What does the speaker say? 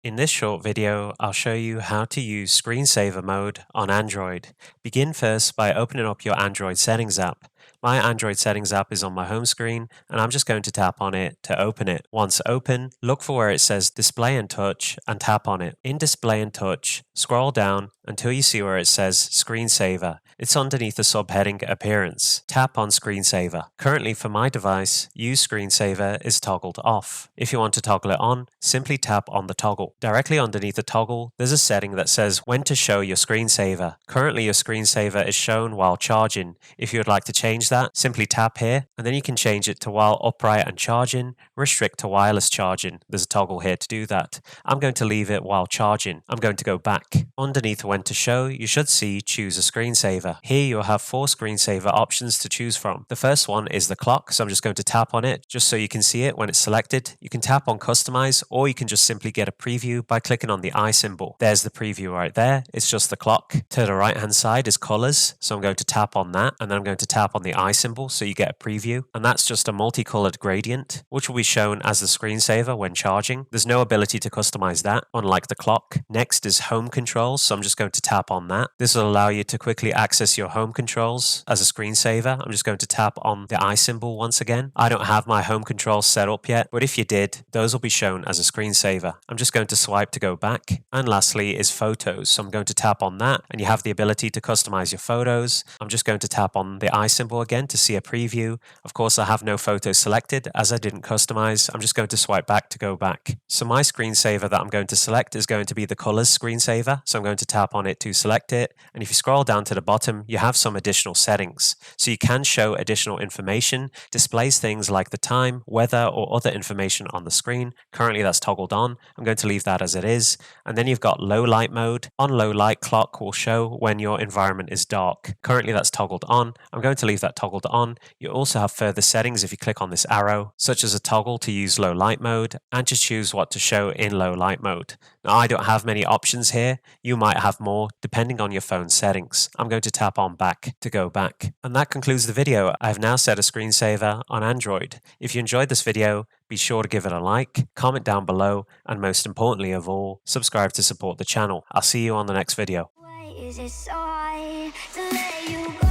In this short video, I'll show you how to use screensaver mode on Android. Begin first by opening up your Android settings app. My Android settings app is on my home screen and I'm just going to tap on it to open it. Once open, look for where it says Display and Touch and tap on it. In Display and Touch, scroll down until you see where it says Screensaver. It's underneath the subheading Appearance. Tap on Screensaver. Currently for my device, Use Screensaver is toggled off. If you want to toggle it on, simply tap on the toggle. Directly underneath the toggle, there's a setting that says when to show your screensaver. Currently your screensaver is shown while charging. If you would like to change that, simply tap here and then you can change it to while upright and charging, restrict to wireless charging. There's a toggle here to do that. I'm going to leave it while charging. I'm going to go back. Underneath when to show, you should see choose a screensaver. Here you'll have 4 screensaver options to choose from. The first one is the clock, so I'm just going to tap on it just so you can see it when it's selected. You can tap on customize or you can just simply get a preview by clicking on the eye symbol. There's the preview right there. It's just the clock. To the right hand side is colors, so I'm going to tap on that and then I'm going to tap on the eye symbol so you get a preview, and that's just a multicolored gradient which will be shown as the screensaver when charging. There's no ability to customize that, unlike the clock. Next is home controls, so I'm just going to tap on that. This will allow you to quickly access your home controls as a screensaver. I'm just going to tap on the eye symbol once again. I don't have my home controls set up yet, but if you did, those will be shown as a screensaver. I'm just going to swipe to go back. And lastly is photos, so I'm going to tap on that and you have the ability to customize your photos. I'm just going to tap on the eye symbol again to see a preview. Of course, I have no photos selected as I didn't customize. I'm just going to swipe back to go back. So my screensaver that I'm going to select is going to be the colors screensaver, so I'm going to tap on it to select it. And if you scroll down to the bottom, you have some additional settings. So you can show additional information, displays things like the time, weather, or other information on the screen. Currently that's toggled on. I'm going to leave that as it is. And then you've got low light mode. On low light, clock will show when your environment is dark. Currently that's toggled on. I'm going to leave that toggled on. You also have further settings if you click on this arrow, such as a toggle to use low light mode and to choose what to show in low light mode. Now I don't have many options here. You might have more depending on your phone settings. I'm going to tap on back to go back. And that concludes the video. I've now set a screensaver on Android. If you enjoyed this video, be sure to give it a like, comment down below, and most importantly of all, subscribe to support the channel. I'll see you on the next video. Why is it so hard to let you go?